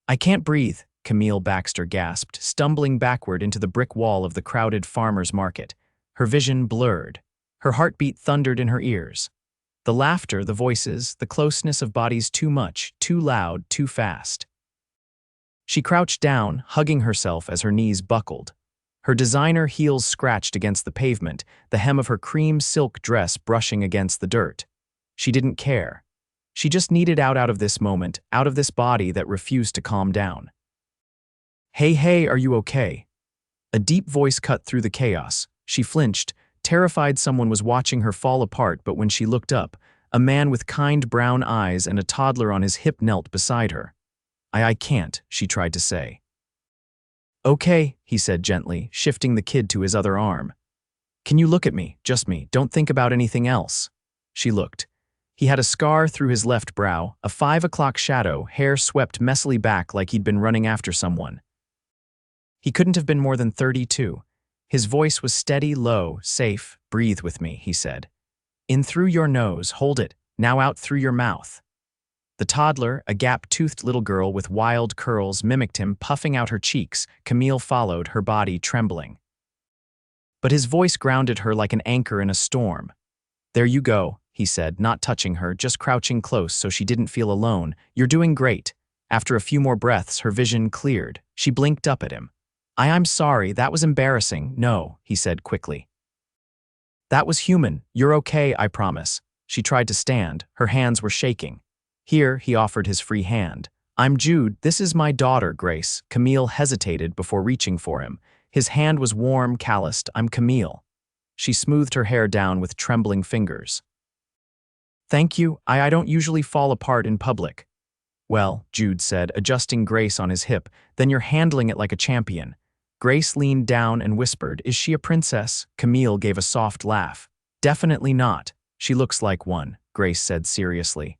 I can't breathe, Camille Baxter gasped, stumbling backward into the brick wall of the crowded farmer's market. Her vision blurred. Her heartbeat thundered in her ears. The laughter, the voices, the closeness of bodies too much, too loud, too fast. She crouched down, hugging herself as her knees buckled. Her designer heels scratched against the pavement, the hem of her cream silk dress brushing against the dirt. She didn't care. She just needed out of this moment, out of this body that refused to calm down. Hey, are you okay? A deep voice cut through the chaos. She flinched, terrified someone was watching her fall apart, but when she looked up, a man with kind brown eyes and a toddler on his hip knelt beside her. I can't, she tried to say. Okay, he said gently, shifting the kid to his other arm. Can you look at me, just me, don't think about anything else? She looked. He had a scar through his left brow, a 5 o'clock shadow, hair swept messily back like he'd been running after someone. He couldn't have been more than 32. His voice was steady, low, safe. Breathe with me, he said. In through your nose, hold it, now out through your mouth. The toddler, a gap-toothed little girl with wild curls, mimicked him, puffing out her cheeks. Camille followed, her body trembling. But his voice grounded her like an anchor in a storm. There you go, he said, not touching her, just crouching close so she didn't feel alone. You're doing great. After a few more breaths, her vision cleared. She blinked up at him. I'm sorry, that was embarrassing. No, he said quickly. That was human. You're okay, I promise. She tried to stand. Her hands were shaking. Here, he offered his free hand. I'm Jude. This is my daughter, Grace. Camille hesitated before reaching for him. His hand was warm, calloused. I'm Camille. She smoothed her hair down with trembling fingers. Thank you. I don't usually fall apart in public. Well, Jude said, adjusting Grace on his hip, then you're handling it like a champion. Grace leaned down and whispered, Is she a princess? Camille gave a soft laugh. Definitely not. She looks like one, Grace said seriously.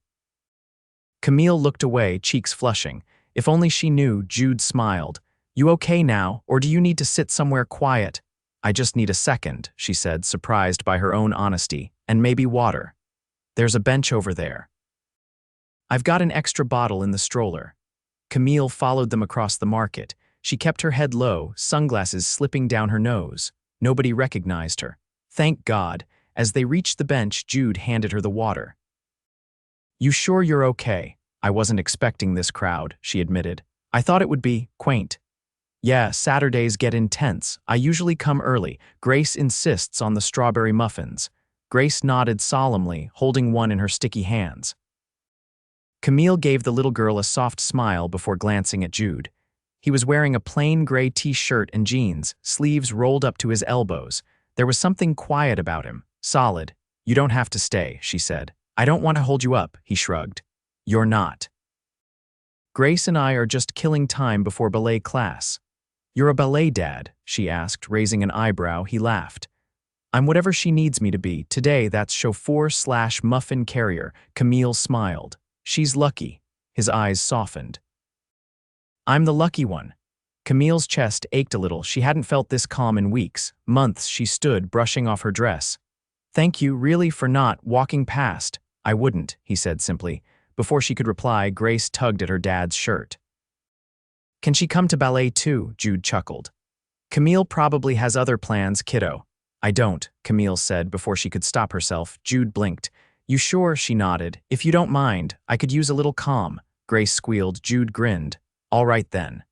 Camille looked away, cheeks flushing. If only she knew, Jude smiled. You okay now, or do you need to sit somewhere quiet? I just need a second, she said, surprised by her own honesty, and maybe water. There's a bench over there. I've got an extra bottle in the stroller. Camille followed them across the market. She kept her head low, sunglasses slipping down her nose. Nobody recognized her. Thank God. As they reached the bench, Jude handed her the water. You sure you're okay? I wasn't expecting this crowd, she admitted. I thought it would be quaint. Yeah, Saturdays get intense. I usually come early. Grace insists on the strawberry muffins. Grace nodded solemnly, holding one in her sticky hands. Camille gave the little girl a soft smile before glancing at Jude. He was wearing a plain gray t-shirt and jeans, sleeves rolled up to his elbows. There was something quiet about him, solid. You don't have to stay, she said. I don't want to hold you up, he shrugged. You're not. Grace and I are just killing time before ballet class. You're a ballet dad, she asked, raising an eyebrow. He laughed. I'm whatever she needs me to be. Today, that's chauffeur/muffin carrier. Camille smiled. She's lucky. His eyes softened. I'm the lucky one. Camille's chest ached a little. She hadn't felt this calm in weeks, months. She stood, brushing off her dress. Thank you, really, for not walking past. I wouldn't, he said simply. Before she could reply, Grace tugged at her dad's shirt. Can she come to ballet too? Jude chuckled. Camille probably has other plans, kiddo. I don't, Camille said before she could stop herself. Jude blinked. You sure? She nodded. If you don't mind, I could use a little calm. Grace squealed. Jude grinned. All right then.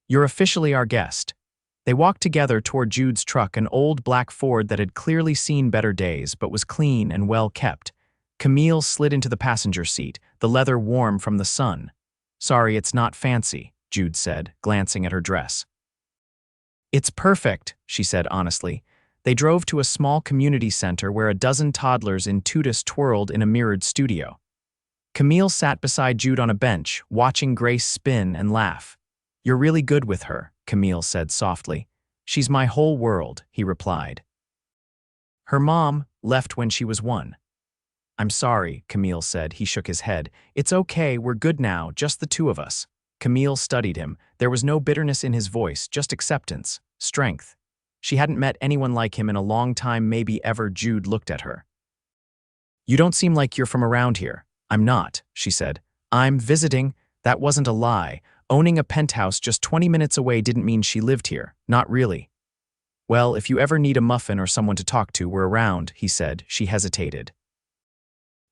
You're officially our guest. They walked together toward Jude's truck, an old black Ford that had clearly seen better days but was clean and well kept. Camille slid into the passenger seat, the leather warm from the sun. Sorry, it's not fancy, Jude said, glancing at her dress. It's perfect, she said honestly. They drove to a small community center where a dozen toddlers in tutus twirled in a mirrored studio. Camille sat beside Jude on a bench, watching Grace spin and laugh. You're really good with her, Camille said softly. She's my whole world, he replied. Her mom left when she was 1. I'm sorry, Camille said. He shook his head. It's okay, we're good now, just the two of us. Camille studied him. There was no bitterness in his voice, just acceptance, strength. She hadn't met anyone like him in a long time, maybe ever. Jude looked at her. You don't seem like you're from around here. I'm not, she said. I'm visiting. That wasn't a lie. Owning a penthouse just 20 minutes away didn't mean she lived here. Not really. Well, if you ever need a muffin or someone to talk to, we're around, he said. She hesitated.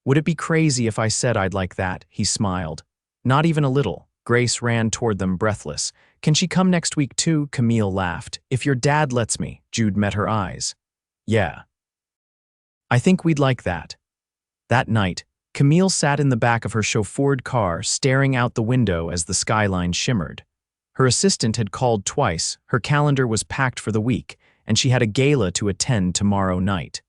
Would it be crazy if I said I'd like that? He smiled. Not even a little. Grace ran toward them, breathless. Can she come next week too? Camille laughed. If your dad lets me. Jude met her eyes. Yeah. I think we'd like that. That night, Camille sat in the back of her chauffeured car, staring out the window as the skyline shimmered. Her assistant had called twice, her calendar was packed for the week, and she had a gala to attend tomorrow night.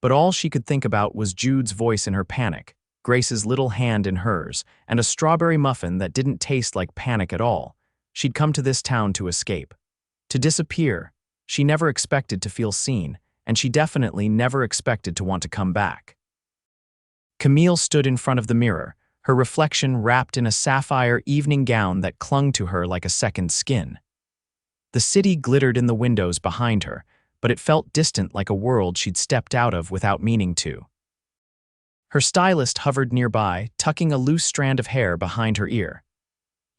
But all she could think about was Jude's voice in her panic, Grace's little hand in hers, and a strawberry muffin that didn't taste like panic at all. She'd come to this town to escape. To disappear. She never expected to feel seen, and she definitely never expected to want to come back. Camille stood in front of the mirror, her reflection wrapped in a sapphire evening gown that clung to her like a second skin. The city glittered in the windows behind her, but it felt distant, like a world she'd stepped out of without meaning to. Her stylist hovered nearby, tucking a loose strand of hair behind her ear.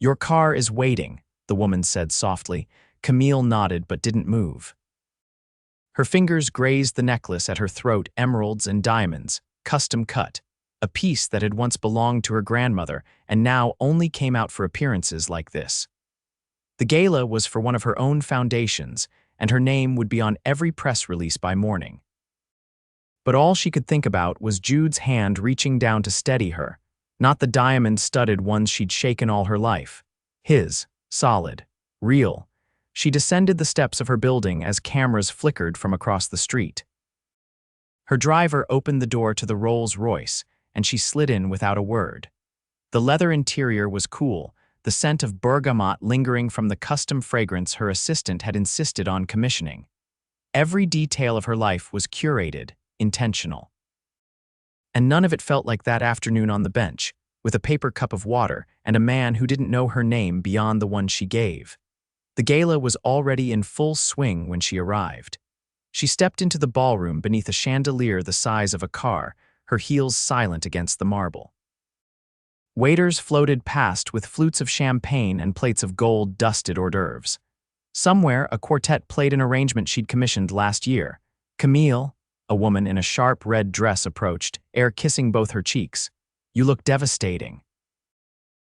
"Your car is waiting," the woman said softly. Camille nodded but didn't move. Her fingers grazed the necklace at her throat, emeralds and diamonds, custom cut, a piece that had once belonged to her grandmother and now only came out for appearances like this. The gala was for one of her own foundations, and her name would be on every press release by morning. But all she could think about was Jude's hand reaching down to steady her, not the diamond-studded ones she'd shaken all her life. His, solid, real. She descended the steps of her building as cameras flickered from across the street. Her driver opened the door to the Rolls-Royce, and she slid in without a word. The leather interior was cool, the scent of bergamot lingering from the custom fragrance her assistant had insisted on commissioning. Every detail of her life was curated, intentional. And none of it felt like that afternoon on the bench, with a paper cup of water and a man who didn't know her name beyond the one she gave. The gala was already in full swing when she arrived. She stepped into the ballroom beneath a chandelier the size of a car, her heels silent against the marble. Waiters floated past with flutes of champagne and plates of gold-dusted hors d'oeuvres. Somewhere, a quartet played an arrangement she'd commissioned last year. Camille, a woman in a sharp red dress, approached, air kissing both her cheeks. "You look devastating."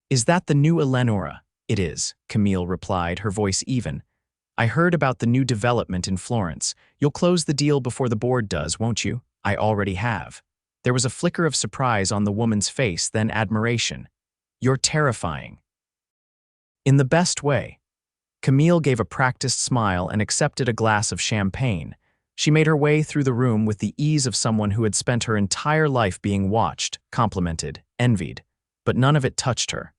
"Is that the new Eleonora?" "It is," Camille replied, her voice even. "I heard about the new development in Florence. You'll close the deal before the board does, won't you?" "I already have." There was a flicker of surprise on the woman's face, then admiration. "You're terrifying." In the best way. Camille gave a practiced smile and accepted a glass of champagne. She made her way through the room with the ease of someone who had spent her entire life being watched, complimented, envied, but none of it touched her.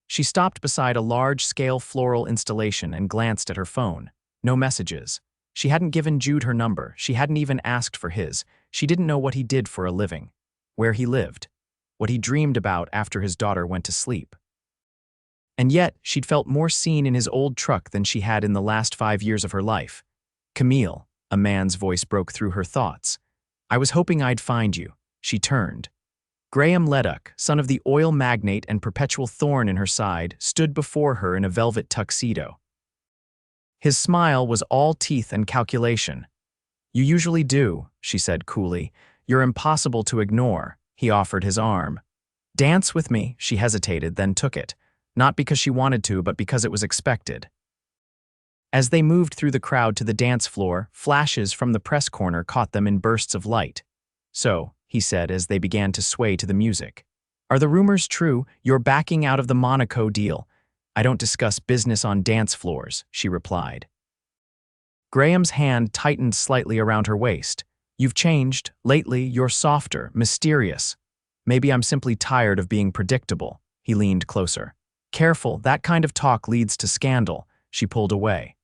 She stopped beside a large-scale floral installation and glanced at her phone. No messages. She hadn't given Jude her number. She hadn't even asked for his. She didn't know what he did for a living, where he lived, what he dreamed about after his daughter went to sleep. And yet, she'd felt more seen in his old truck than she had in the last 5 years of her life. "Camille," a man's voice broke through her thoughts. "I was hoping I'd find you." She turned. Graham Leduc, son of the oil magnate and perpetual thorn in her side, stood before her in a velvet tuxedo. His smile was all teeth and calculation. "You usually do," she said coolly. "You're impossible to ignore." He offered his arm. "Dance with me," she hesitated, then took it. Not because she wanted to, but because it was expected. As they moved through the crowd to the dance floor, flashes from the press corner caught them in bursts of light. "So," he said as they began to sway to the music, "are the rumors true? You're backing out of the Monaco deal." "I don't discuss business on dance floors," she replied. Graham's hand tightened slightly around her waist. "You've changed. Lately, you're softer, mysterious. Maybe I'm simply tired of being predictable." He leaned closer. "Careful, that kind of talk leads to scandal." She pulled away.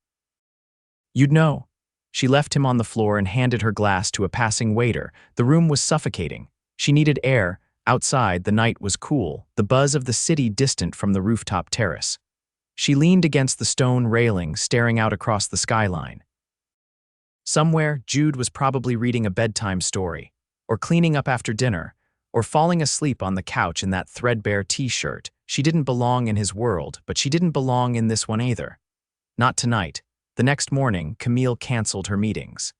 "You'd know." She left him on the floor and handed her glass to a passing waiter. The room was suffocating. She needed air. Outside, the night was cool, the buzz of the city distant from the rooftop terrace. She leaned against the stone railing, staring out across the skyline. Somewhere, Jude was probably reading a bedtime story, or cleaning up after dinner, or falling asleep on the couch in that threadbare t-shirt. She didn't belong in his world, but she didn't belong in this one either. Not tonight. The next morning, Camille canceled her meetings.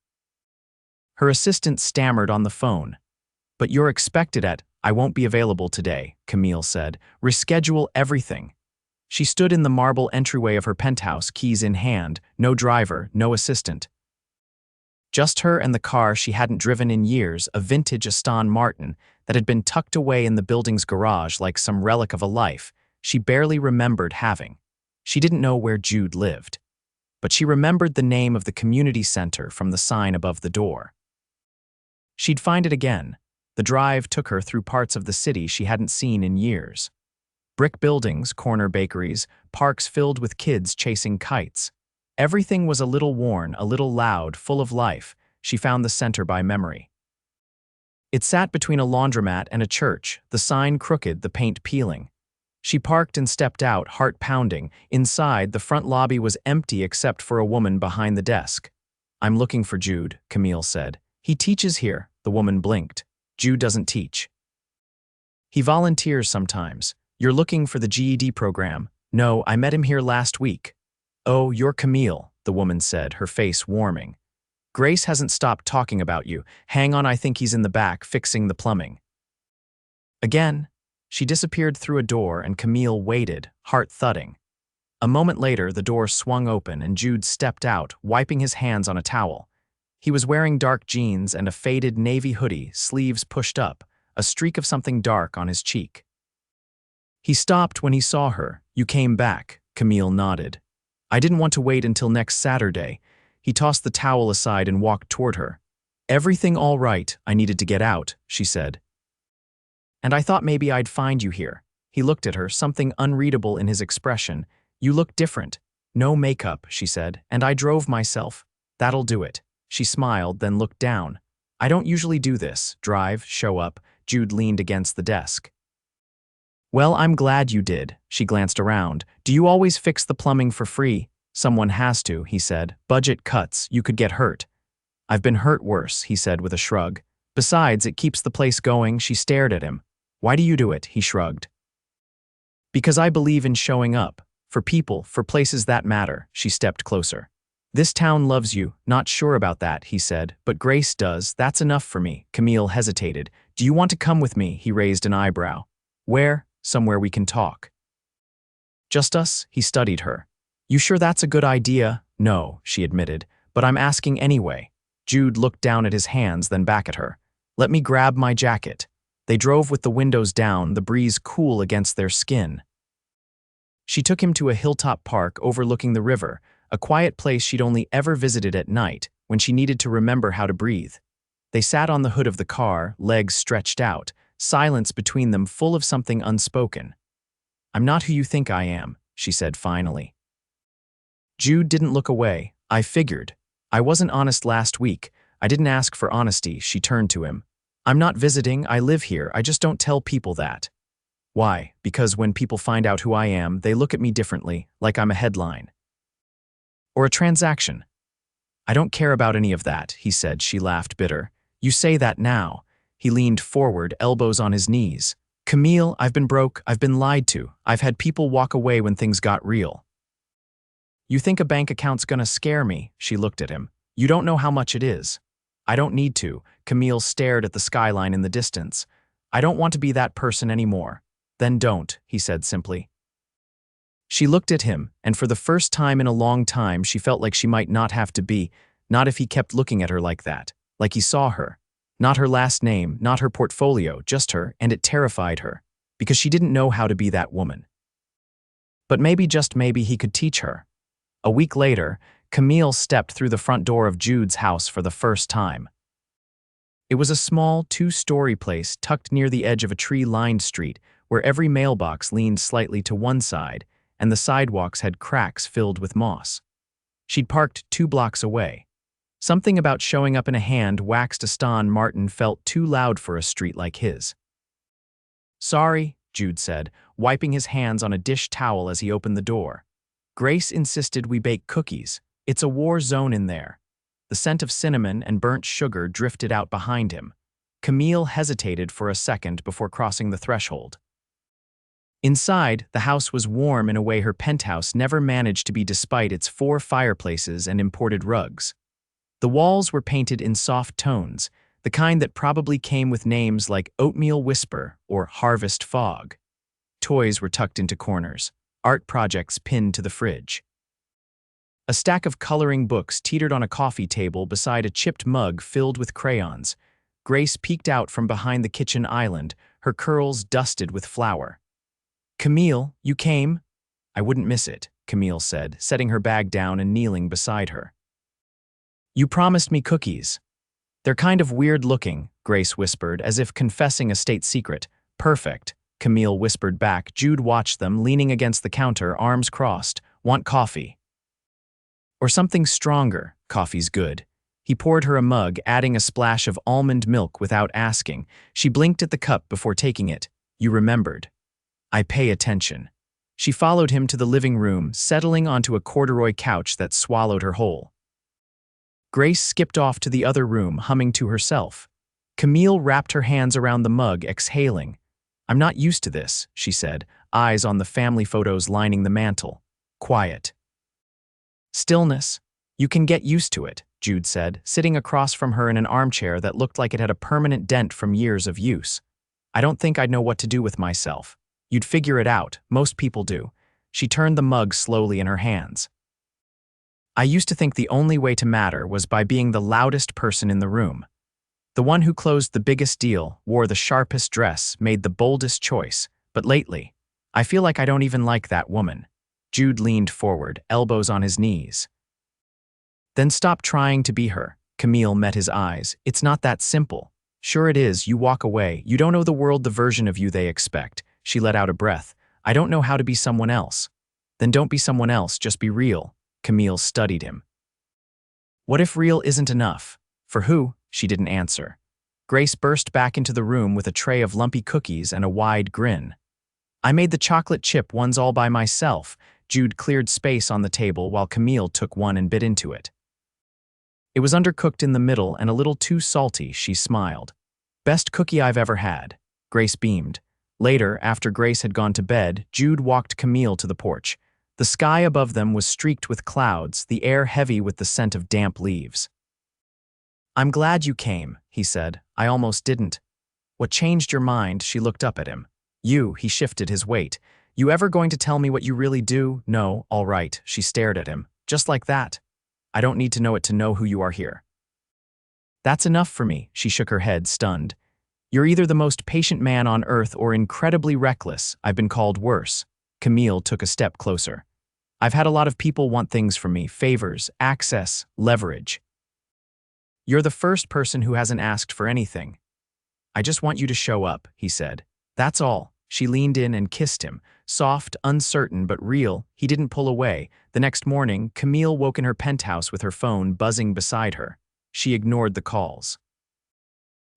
Her assistant stammered on the phone. "But you're expected at—" "I won't be available today," Camille said. "Reschedule everything." She stood in the marble entryway of her penthouse, keys in hand, no driver, no assistant. Just her and the car she hadn't driven in years, a vintage Aston Martin that had been tucked away in the building's garage like some relic of a life she barely remembered having. She didn't know where Jude lived, but she remembered the name of the community center from the sign above the door. She'd find it again. The drive took her through parts of the city she hadn't seen in years. Brick buildings, corner bakeries, parks filled with kids chasing kites. Everything was a little worn, a little loud, full of life. She found the center by memory. It sat between a laundromat and a church, the sign crooked, the paint peeling. She parked and stepped out, heart pounding. Inside, the front lobby was empty except for a woman behind the desk. "I'm looking for Jude," Camille said. "He teaches here," the woman blinked. "Jude doesn't teach. He volunteers sometimes." "You're looking for the GED program?" "No, I met him here last week." "Oh, you're Camille," the woman said, her face warming. "Grace hasn't stopped talking about you. Hang on, I think he's in the back, fixing the plumbing." Again, she disappeared through a door and Camille waited, heart thudding. A moment later, the door swung open and Jude stepped out, wiping his hands on a towel. He was wearing dark jeans and a faded navy hoodie, sleeves pushed up, a streak of something dark on his cheek. He stopped when he saw her. "You came back," Camille nodded. "I didn't want to wait until next Saturday." He tossed the towel aside and walked toward her. "Everything all right? I needed to get out," she said. "And I thought maybe I'd find you here." He looked at her, something unreadable in his expression. "You look different." "No makeup," she said, "and I drove myself." "That'll do it." She smiled, then looked down. "I don't usually do this. Drive, show up." Jude leaned against the desk. "Well, I'm glad you did." She glanced around. "Do you always fix the plumbing for free?" "Someone has to," he said. "Budget cuts. You could get hurt." "I've been hurt worse," he said with a shrug. "Besides, it keeps the place going." She stared at him. "Why do you do it?" He shrugged. "Because I believe in showing up. For people, for places that matter." She stepped closer. "This town loves you." "Not sure about that," he said. "But Grace does. That's enough for me." Camille hesitated. "Do you want to come with me?" He raised an eyebrow. "Where?" "Somewhere we can talk." "Just us?" He studied her. "You sure that's a good idea?" "No," she admitted, "but I'm asking anyway." Jude looked down at his hands, then back at her. "Let me grab my jacket." They drove with the windows down, the breeze cool against their skin. She took him to a hilltop park overlooking the river, a quiet place she'd only ever visited at night, when she needed to remember how to breathe. They sat on the hood of the car, legs stretched out, silence between them full of something unspoken. "I'm not who you think I am," she said finally. Jude didn't look away. "I figured. I wasn't honest last week. I didn't ask for honesty." She turned to him. "I'm not visiting. I live here. I just don't tell people that." "Why?" "Because when people find out who I am, they look at me differently, like I'm a headline. Or a transaction." "I don't care about any of that," he said. She laughed bitter. "You say that now." He leaned forward, elbows on his knees. "Camille, I've been broke. I've been lied to. I've had people walk away when things got real." "You think a bank account's gonna scare me?" She looked at him. "You don't know how much it is." "I don't need to." Camille stared at the skyline in the distance. "I don't want to be that person anymore." "Then don't," he said simply. She looked at him, and for the first time in a long time she felt like she might not have to be, not if he kept looking at her like that, like he saw her. Not her last name, not her portfolio, just her, and it terrified her, because she didn't know how to be that woman. But maybe, just maybe, he could teach her. A week later, Camille stepped through the front door of Jude's house for the first time. It was a small, two-story place tucked near the edge of a tree-lined street where every mailbox leaned slightly to one side and the sidewalks had cracks filled with moss. She'd parked 2 blocks away. Something about showing up in a hand-waxed Aston Martin felt too loud for a street like his. "Sorry," Jude said, wiping his hands on a dish towel as he opened the door. "Grace insisted we bake cookies. It's a war zone in there." The scent of cinnamon and burnt sugar drifted out behind him. Camille hesitated for a second before crossing the threshold. Inside, the house was warm in a way her penthouse never managed to be despite its 4 fireplaces and imported rugs. The walls were painted in soft tones, the kind that probably came with names like Oatmeal Whisper or Harvest Fog. Toys were tucked into corners, art projects pinned to the fridge. A stack of coloring books teetered on a coffee table beside a chipped mug filled with crayons. Grace peeked out from behind the kitchen island, her curls dusted with flour. "Camille, you came?" "I wouldn't miss it," Camille said, setting her bag down and kneeling beside her. "You promised me cookies." "They're kind of weird looking," Grace whispered, as if confessing a state secret. "Perfect," Camille whispered back. Jude watched them, leaning against the counter, arms crossed. "Want coffee?" "Or something stronger." "Coffee's good." He poured her a mug, adding a splash of almond milk without asking. She blinked at the cup before taking it. "You remembered." "I pay attention." She followed him to the living room, settling onto a corduroy couch that swallowed her whole. Grace skipped off to the other room, humming to herself. Camille wrapped her hands around the mug, exhaling. "I'm not used to this," she said, eyes on the family photos lining the mantel. Quiet. "Stillness. You can get used to it," Jude said, sitting across from her in an armchair that looked like it had a permanent dent from years of use. "I don't think I'd know what to do with myself." "You'd figure it out. Most people do." She turned the mug slowly in her hands. "I used to think the only way to matter was by being the loudest person in the room. The one who closed the biggest deal, wore the sharpest dress, made the boldest choice. But lately, I feel like I don't even like that woman." Jude leaned forward, elbows on his knees. "Then stop trying to be her." Camille met his eyes. "It's not that simple." "Sure it is. You walk away. You don't know the world the version of you they expect." She let out a breath. "I don't know how to be someone else." "Then don't be someone else, just be real." Camille studied him. "What if real isn't enough?" "For who?" She didn't answer. Grace burst back into the room with a tray of lumpy cookies and a wide grin. "I made the chocolate chip ones all by myself." Jude cleared space on the table while Camille took one and bit into it. "It was undercooked in the middle and a little too salty," she smiled. "Best cookie I've ever had." Grace beamed. Later, after Grace had gone to bed, Jude walked Camille to the porch. The sky above them was streaked with clouds, the air heavy with the scent of damp leaves. "I'm glad you came," he said. "I almost didn't." "What changed your mind?" She looked up at him. "You," he shifted his weight. "You ever going to tell me what you really do?" "No." "All right." She stared at him. "Just like that?" "I don't need to know it to know who you are here." "That's enough for me." She shook her head, stunned. "You're either the most patient man on earth or incredibly reckless. I've been called worse." Camille took a step closer. "I've had a lot of people want things from me, favors, access, leverage. You're the first person who hasn't asked for anything." "I just want you to show up," he said. "That's all." She leaned in and kissed him. Soft, uncertain, but real. He didn't pull away. The next morning, Camille woke in her penthouse with her phone buzzing beside her. She ignored the calls.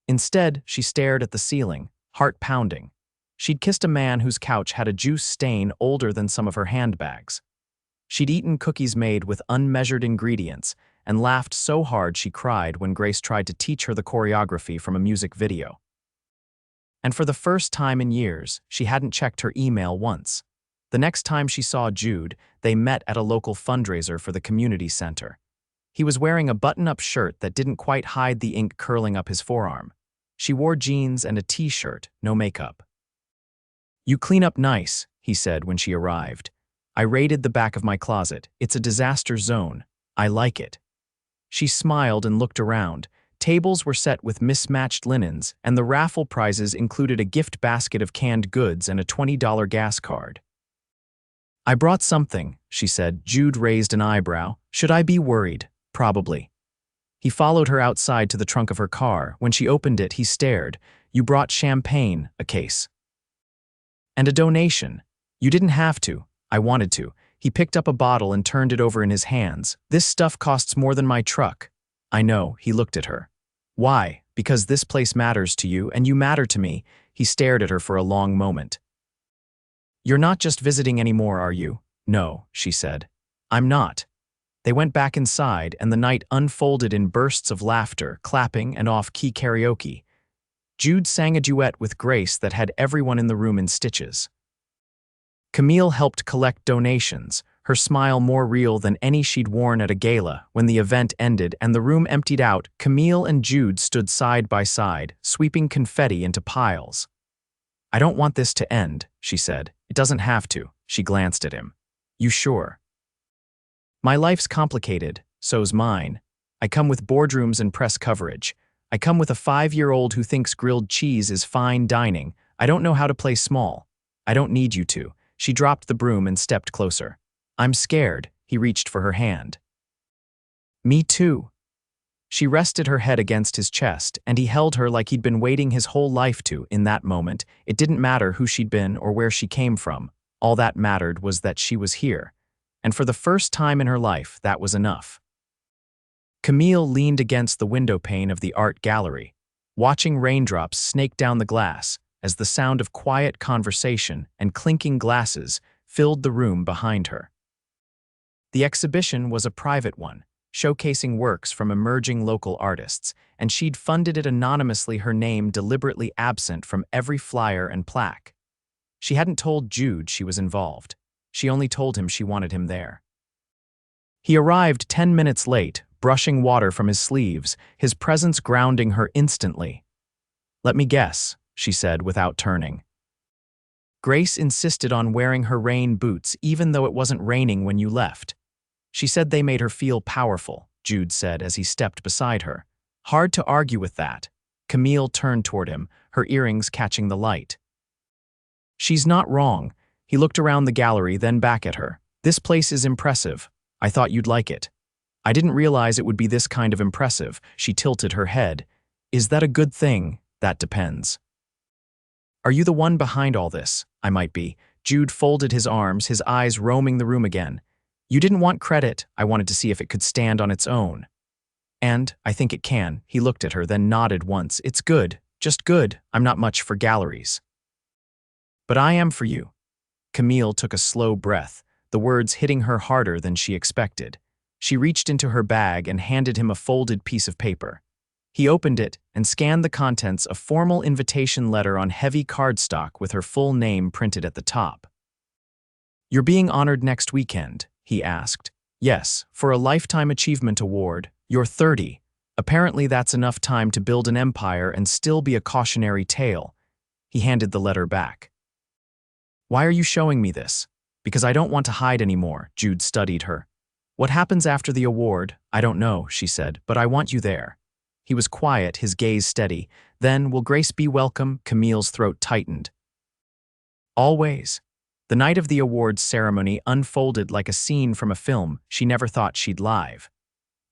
Instead, she stared at the ceiling, heart pounding. She'd kissed a man whose couch had a juice stain older than some of her handbags. She'd eaten cookies made with unmeasured ingredients and laughed so hard she cried when Grace tried to teach her the choreography from a music video. And for the first time in years, she hadn't checked her email once. The next time she saw Jude, they met at a local fundraiser for the community center. He was wearing a button-up shirt that didn't quite hide the ink curling up his forearm. She wore jeans and a t-shirt, no makeup. "You clean up nice," he said when she arrived. "I raided the back of my closet. It's a disaster zone. I like it." She smiled and looked around. Tables were set with mismatched linens, and the raffle prizes included a gift basket of canned goods and a $20 gas card. "I brought something," she said. Jude raised an eyebrow. "Should I be worried?" "Probably." He followed her outside to the trunk of her car. When she opened it, he stared. "You brought champagne, a case. And a donation." "You didn't have to. I wanted to." He picked up a bottle and turned it over in his hands. "This stuff costs more than my truck." "I know." He looked at her. "Why?" "Because this place matters to you, and you matter to me." He stared at her for a long moment. "You're not just visiting anymore, are you?" "No," she said. "I'm not." They went back inside, and the night unfolded in bursts of laughter, clapping, and off-key karaoke. Jude sang a duet with Grace that had everyone in the room in stitches. Camille helped collect donations, her smile more real than any she'd worn at a gala. When the event ended and the room emptied out, Camille and Jude stood side by side, sweeping confetti into piles. "I don't want this to end," she said. "It doesn't have to." She glanced at him. "You sure?" "My life's complicated, so's mine. I come with boardrooms and press coverage. I come with a 5-year-old who thinks grilled cheese is fine dining. I don't know how to play small. I don't need you to." She dropped the broom and stepped closer. "I'm scared." He reached for her hand. "Me too." She rested her head against his chest, and he held her like he'd been waiting his whole life to. In that moment, it didn't matter who she'd been or where she came from. All that mattered was that she was here. And for the first time in her life, that was enough. Camille leaned against the window pane of the art gallery, watching raindrops snake down the glass as the sound of quiet conversation and clinking glasses filled the room behind her. The exhibition was a private one, showcasing works from emerging local artists, and she'd funded it anonymously, her name deliberately absent from every flyer and plaque. She hadn't told Jude she was involved. She only told him she wanted him there. He arrived 10 minutes late, brushing water from his sleeves, his presence grounding her instantly. "Let me guess," she said without turning. "Grace insisted on wearing her rain boots even though it wasn't raining when you left. She said they made her feel powerful," Jude said as he stepped beside her. "Hard to argue with that." Camille turned toward him, her earrings catching the light. "She's not wrong." He looked around the gallery, then back at her. "This place is impressive. I thought you'd like it." "I didn't realize it would be this kind of impressive." She tilted her head. "Is that a good thing?" "That depends." "Are you the one behind all this?" "I might be." Jude folded his arms, his eyes roaming the room again. "You didn't want credit. I wanted to see if it could stand on its own. And I think it can." He looked at her, then nodded once. "It's good. Just good. I'm not much for galleries." "But I am for you." Camille took a slow breath, the words hitting her harder than she expected. She reached into her bag and handed him a folded piece of paper. He opened it and scanned the contents, a formal invitation letter on heavy cardstock with her full name printed at the top. "You're being honored next weekend?" he asked. "Yes, for a Lifetime Achievement Award. You're 30. Apparently that's enough time to build an empire and still be a cautionary tale." He handed the letter back. "Why are you showing me this?" "Because I don't want to hide anymore." Jude studied her. "What happens after the award? I don't know," she said, "but I want you there." He was quiet, his gaze steady. "Then, will Grace be welcome?" Camille's throat tightened. "Always." The night of the awards ceremony unfolded like a scene from a film she never thought she'd live.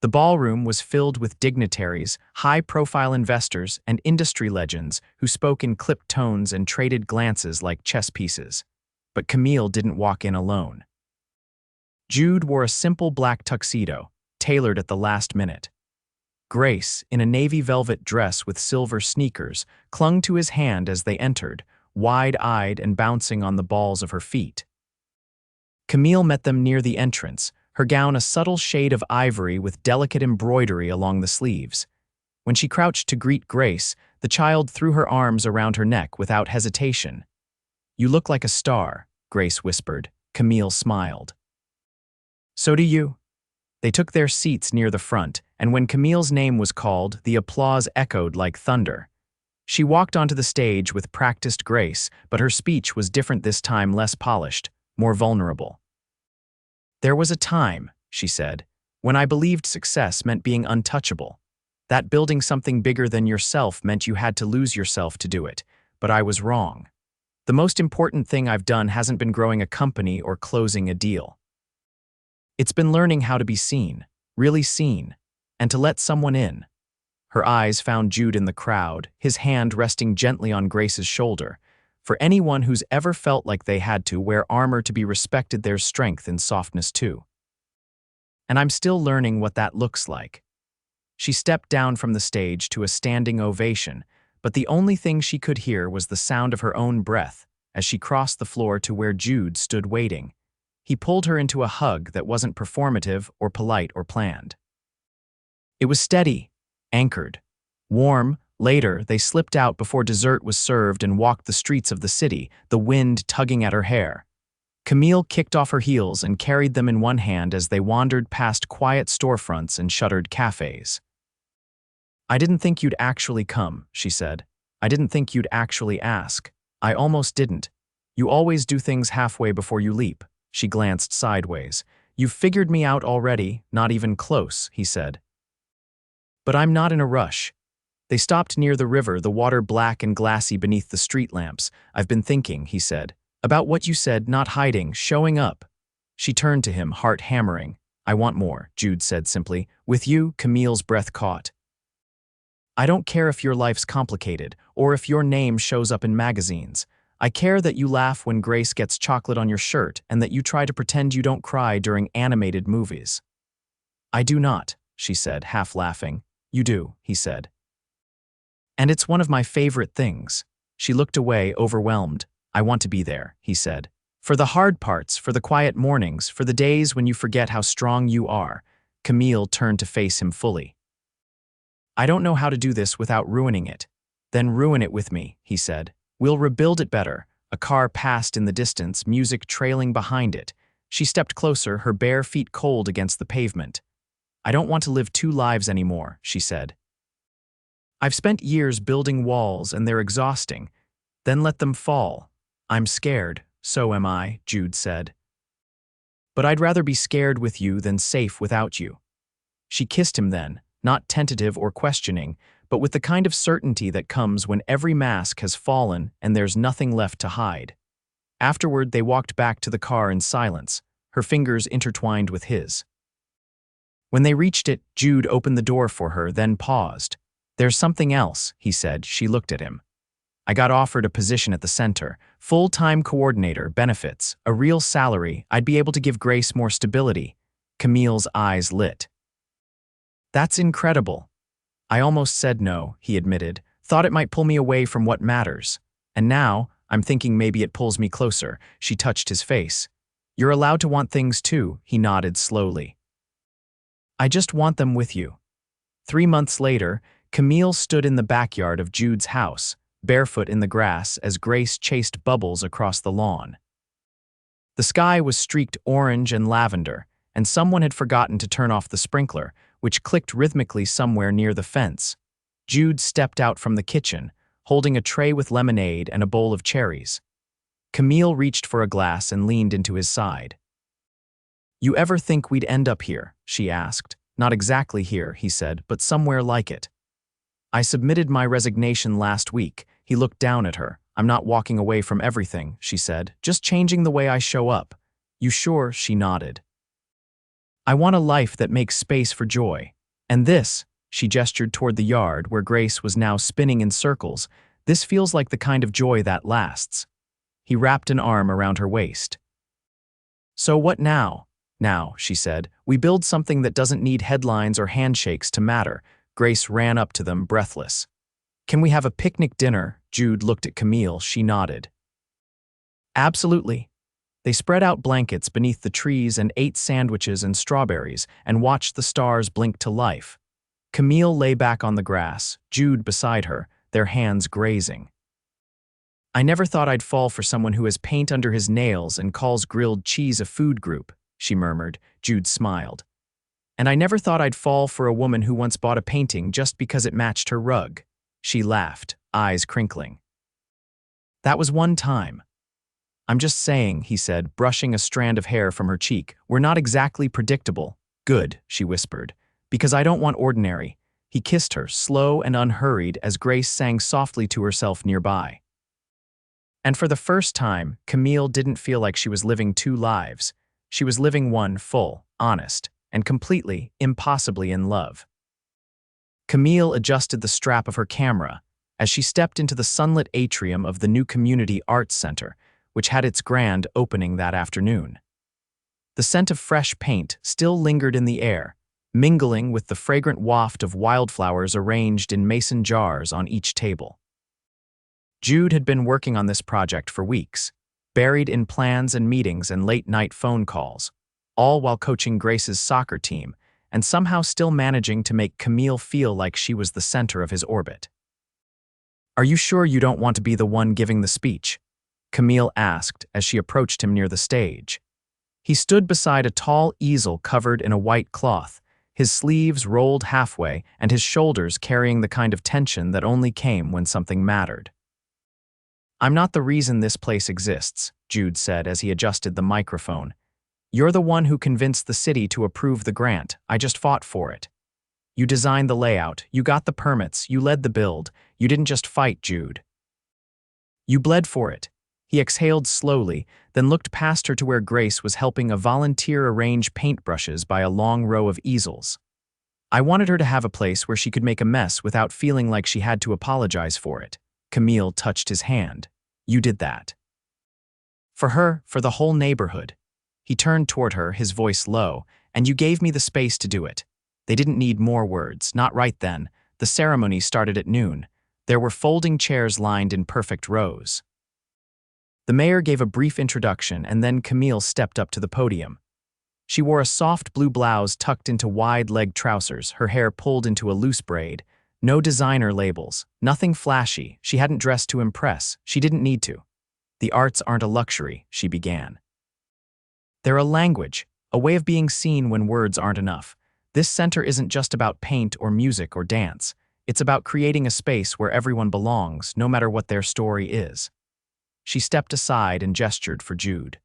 The ballroom was filled with dignitaries, high-profile investors, and industry legends who spoke in clipped tones and traded glances like chess pieces. But Camille didn't walk in alone. Jude wore a simple black tuxedo, tailored at the last minute. Grace, in a navy velvet dress with silver sneakers, clung to his hand as they entered, wide-eyed and bouncing on the balls of her feet. Camille met them near the entrance, her gown a subtle shade of ivory with delicate embroidery along the sleeves. When she crouched to greet Grace, the child threw her arms around her neck without hesitation. "You look like a star," Grace whispered. Camille smiled. "So do you." They took their seats near the front, and when Camille's name was called, the applause echoed like thunder. She walked onto the stage with practiced grace, but her speech was different this time, less polished, more vulnerable. "There was a time," she said, "when I believed success meant being untouchable. That building something bigger than yourself meant you had to lose yourself to do it, but I was wrong. The most important thing I've done hasn't been growing a company or closing a deal. It's been learning how to be seen, really seen, and to let someone in." Her eyes found Jude in the crowd, his hand resting gently on Grace's shoulder. For anyone who's ever felt like they had to wear armor to be respected, there's strength in softness too. "And I'm still learning what that looks like." She stepped down from the stage to a standing ovation, but the only thing she could hear was the sound of her own breath as she crossed the floor to where Jude stood waiting. He pulled her into a hug that wasn't performative or polite or planned. It was steady, anchored, warm, Later, they slipped out before dessert was served and walked the streets of the city, the wind tugging at her hair. Camille kicked off her heels and carried them in one hand as they wandered past quiet storefronts and shuttered cafes. "I didn't think you'd actually come," she said. "I didn't think you'd actually ask. I almost didn't. You always do things halfway before you leap." She glanced sideways. "You've figured me out already, not even close," he said. "But I'm not in a rush." They stopped near the river, the water black and glassy beneath the street lamps. "I've been thinking," he said, "about what you said, not hiding, showing up." She turned to him, heart hammering. "I want more," Jude said simply. "With you," Camille's breath caught. "I don't care if your life's complicated, or if your name shows up in magazines. I care that you laugh when Grace gets chocolate on your shirt and that you try to pretend you don't cry during animated movies." "I do not," she said, half laughing. "You do," he said. "And it's one of my favorite things." She looked away, overwhelmed. "I want to be there," he said. "For the hard parts, for the quiet mornings, for the days when you forget how strong you are." Camille turned to face him fully. "I don't know how to do this without ruining it." "Then ruin it with me," he said. "We'll rebuild it better." A car passed in the distance, music trailing behind it. She stepped closer, her bare feet cold against the pavement. "I don't want to live two lives anymore," she said. "I've spent years building walls and they're exhausting. Then let them fall. I'm scared." "So am I," Jude said. "But I'd rather be scared with you than safe without you." She kissed him then, not tentative or questioning, but with the kind of certainty that comes when every mask has fallen and there's nothing left to hide. Afterward, they walked back to the car in silence, her fingers intertwined with his. When they reached it, Jude opened the door for her, then paused. "There's something else," he said. She looked at him. "I got offered a position at the center, full-time coordinator, benefits, a real salary. I'd be able to give Grace more stability." Camille's eyes lit. "That's incredible." "I almost said no," he admitted. "Thought it might pull me away from what matters. And now, I'm thinking maybe it pulls me closer." She touched his face. "You're allowed to want things too," he nodded slowly. "I just want them with you." 3 months later, Camille stood in the backyard of Jude's house, barefoot in the grass as Grace chased bubbles across the lawn. The sky was streaked orange and lavender, and someone had forgotten to turn off the sprinkler, which clicked rhythmically somewhere near the fence. Jude stepped out from the kitchen, holding a tray with lemonade and a bowl of cherries. Camille reached for a glass and leaned into his side. "You ever think we'd end up here?" she asked. "Not exactly here," he said, "but somewhere like it." "I submitted my resignation last week." He looked down at her. "I'm not walking away from everything," she said, "just changing the way I show up." "You sure?" She nodded. "I want a life that makes space for joy. And this," she gestured toward the yard where Grace was now spinning in circles, "this feels like the kind of joy that lasts." He wrapped an arm around her waist. "So what now?" "Now," she said, "we build something that doesn't need headlines or handshakes to matter." Grace ran up to them, breathless. "Can we have a picnic dinner?" Jude looked at Camille. She nodded. "Absolutely." They spread out blankets beneath the trees and ate sandwiches and strawberries and watched the stars blink to life. Camille lay back on the grass, Jude beside her, their hands grazing. "I never thought I'd fall for someone who has paint under his nails and calls grilled cheese a food group," she murmured. Jude smiled. "And I never thought I'd fall for a woman who once bought a painting just because it matched her rug." She laughed, eyes crinkling. "That was one time." "I'm just saying," he said, brushing a strand of hair from her cheek. "We're not exactly predictable." "Good," she whispered, "because I don't want ordinary." He kissed her, slow and unhurried, as Grace sang softly to herself nearby. And for the first time, Camille didn't feel like she was living two lives. She was living one full, honest, and completely, impossibly in love. Camille adjusted the strap of her camera as she stepped into the sunlit atrium of the new Community Arts Center, which had its grand opening that afternoon. The scent of fresh paint still lingered in the air, mingling with the fragrant waft of wildflowers arranged in mason jars on each table. Jude had been working on this project for weeks, buried in plans and meetings and late-night phone calls, all while coaching Grace's soccer team and somehow still managing to make Camille feel like she was the center of his orbit. Are you sure you don't want to be the one giving the speech? Camille asked as she approached him near the stage. He stood beside a tall easel covered in a white cloth, his sleeves rolled halfway and his shoulders carrying the kind of tension that only came when something mattered. I'm not the reason this place exists, Jude said as he adjusted the microphone. You're the one who convinced the city to approve the grant. I just fought for it. You designed the layout, you got the permits, you led the build. You didn't just fight, Jude. You bled for it. He exhaled slowly, then looked past her to where Grace was helping a volunteer arrange paintbrushes by a long row of easels. I wanted her to have a place where she could make a mess without feeling like she had to apologize for it. Camille touched his hand. You did that. For her, for the whole neighborhood. He turned toward her, his voice low, and you gave me the space to do it. They didn't need more words, not right then. The ceremony started at noon. There were folding chairs lined in perfect rows. The mayor gave a brief introduction, and then Camille stepped up to the podium. She wore a soft blue blouse tucked into wide-legged trousers, her hair pulled into a loose braid. No designer labels, nothing flashy. She hadn't dressed to impress. She didn't need to. The arts aren't a luxury, she began. They're a language, a way of being seen when words aren't enough. This center isn't just about paint or music or dance. It's about creating a space where everyone belongs, no matter what their story is. She stepped aside and gestured for Jude.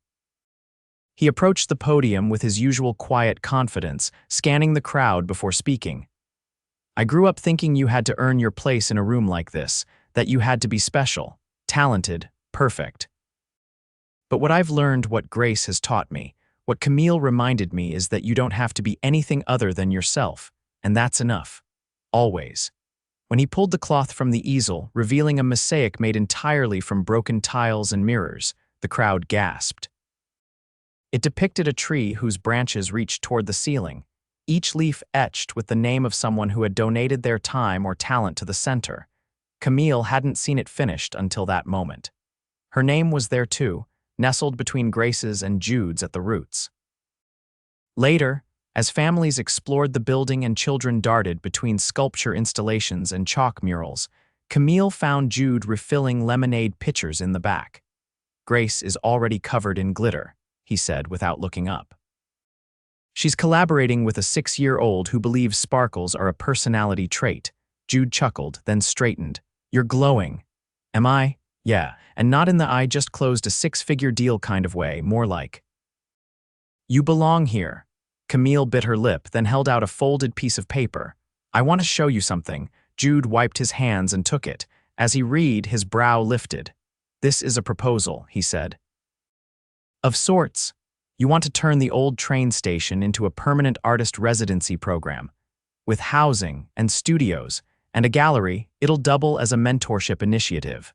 He approached the podium with his usual quiet confidence, scanning the crowd before speaking. I grew up thinking you had to earn your place in a room like this, that you had to be special, talented, perfect. But what I've learned, what Grace has taught me, what Camille reminded me is that you don't have to be anything other than yourself, and that's enough. Always. When he pulled the cloth from the easel, revealing a mosaic made entirely from broken tiles and mirrors, the crowd gasped. It depicted a tree whose branches reached toward the ceiling, each leaf etched with the name of someone who had donated their time or talent to the center. Camille hadn't seen it finished until that moment. Her name was there too, nestled between Grace's and Jude's at the roots. Later, as families explored the building and children darted between sculpture installations and chalk murals, Camille found Jude refilling lemonade pitchers in the back. Grace is already covered in glitter, he said without looking up. She's collaborating with a 6-year-old who believes sparkles are a personality trait. Jude chuckled, then straightened. You're glowing. Am I? Yeah, and not in the I just closed a 6-figure deal kind of way, more like. You belong here. Camille bit her lip, then held out a folded piece of paper. I want to show you something. Jude wiped his hands and took it. As he read, his brow lifted. This is a proposal, he said. Of sorts. You want to turn the old train station into a permanent artist residency program. With housing and studios and a gallery, it'll double as a mentorship initiative.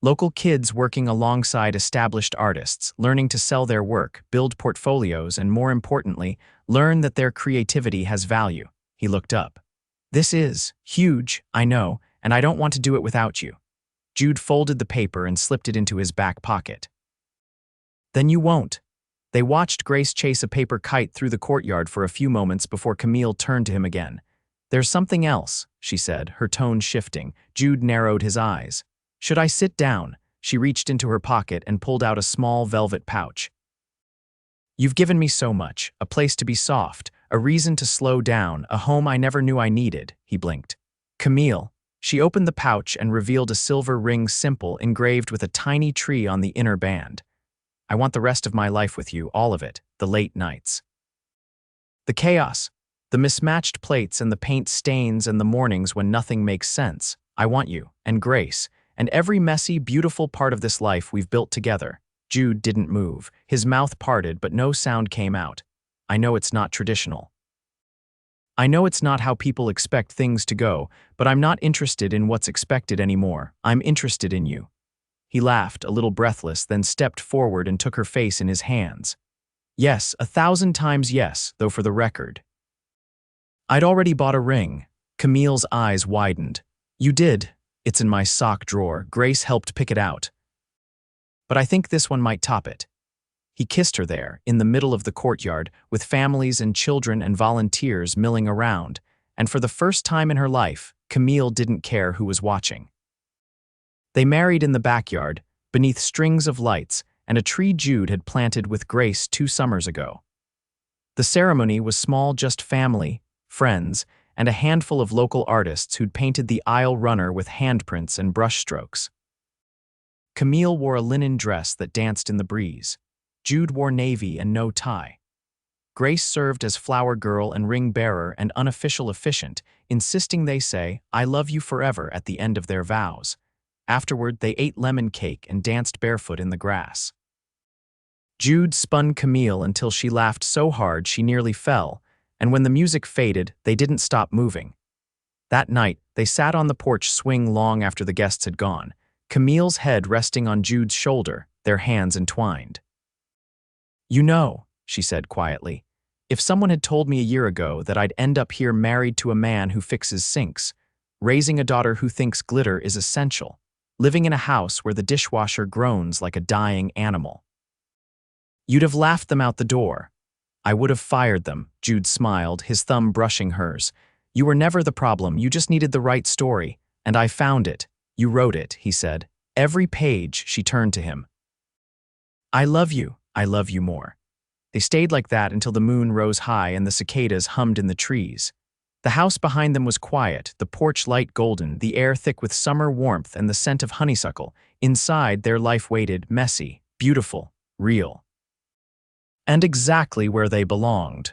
Local kids working alongside established artists, learning to sell their work, build portfolios, and more importantly, learn that their creativity has value. He looked up. This is huge, I know, and I don't want to do it without you. Jude folded the paper and slipped it into his back pocket. Then you won't. They watched Grace chase a paper kite through the courtyard for a few moments before Camille turned to him again. There's something else, she said, her tone shifting. Jude narrowed his eyes. Should I sit down? She reached into her pocket and pulled out a small velvet pouch. You've given me so much, a place to be soft, a reason to slow down, a home I never knew I needed, he blinked. Camille. She opened the pouch and revealed a silver ring simple engraved with a tiny tree on the inner band. I want the rest of my life with you, all of it, the late nights. The chaos, the mismatched plates and the paint stains and the mornings when nothing makes sense. I want you, and Grace, and every messy, beautiful part of this life we've built together. Jude didn't move. His mouth parted, but no sound came out. I know it's not traditional. I know it's not how people expect things to go, but I'm not interested in what's expected anymore. I'm interested in you. He laughed, a little breathless, then stepped forward and took her face in his hands. Yes, 1,000 times yes, though for the record. I'd already bought a ring. Camille's eyes widened. You did. It's in my sock drawer. Grace helped pick it out. But I think this one might top it. He kissed her there, in the middle of the courtyard, with families and children and volunteers milling around, and for the first time in her life, Camille didn't care who was watching. They married in the backyard, beneath strings of lights and a tree Jude had planted with grace 2 summers ago. The ceremony was small, just family, friends, and a handful of local artists who'd painted the aisle runner with handprints and brushstrokes. Camille wore a linen dress that danced in the breeze. Jude wore navy and no tie. Grace served as flower girl and ring bearer and unofficial officiant, insisting they say, "I love you forever" at the end of their vows. Afterward, they ate lemon cake and danced barefoot in the grass. Jude spun Camille until she laughed so hard she nearly fell, and when the music faded, they didn't stop moving. That night, they sat on the porch swing long after the guests had gone, Camille's head resting on Jude's shoulder, their hands entwined. "You know," she said quietly, "if someone had told me a year ago that I'd end up here married to a man who fixes sinks, raising a daughter who thinks glitter is essential, living in a house where the dishwasher groans like a dying animal, you'd have laughed them out the door." "I would have fired them," Jude smiled, his thumb brushing hers. "You were never the problem, you just needed the right story, and I found it. You wrote it," he said. Every page, she turned to him. I love you more." They stayed like that until the moon rose high and the cicadas hummed in the trees. The house behind them was quiet, the porch light golden, the air thick with summer warmth and the scent of honeysuckle. Inside, their life waited, messy, beautiful, real. And exactly where they belonged.